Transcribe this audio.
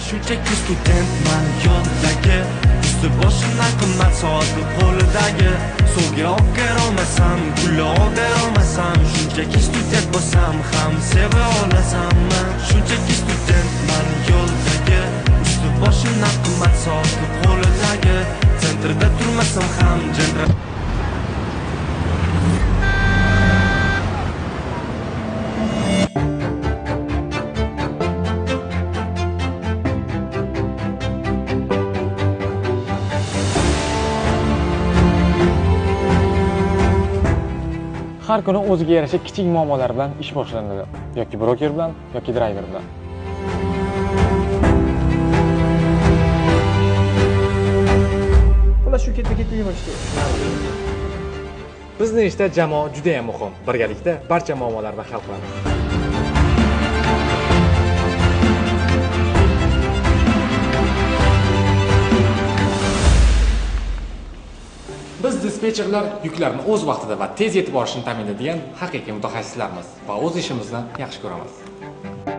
shunchaki studentman yo'ldagi, usti boshimdan qimmat soatli qo'lidagi. Suvga olib berolmasam, gul olib berolmasam, shunchaki student bo'lsam ham seva olasanmi? Shunchaki studentman yo'ldagi, usti boshimdan qimmat soatli qo'lidagi. Sentrda turmasam ham jendra. Har kuni o'ziga yarasha kichik muammolar bilan ish boshlanadi, yoki broker bilan, yoki drayver bilan. Xullas shu ketma-ket yig'ishdi. Bizning ishda jamoa juda ham muhim. Birgalikda barcha muammolarni hal qilamiz. Biz dispetcherlar yuklarni o'z vaqtida va tez yetib borishini ta'minlaydigan haqiqiy mutaxassislarmiz va o'z ishimizni yaxshi ko'ramiz.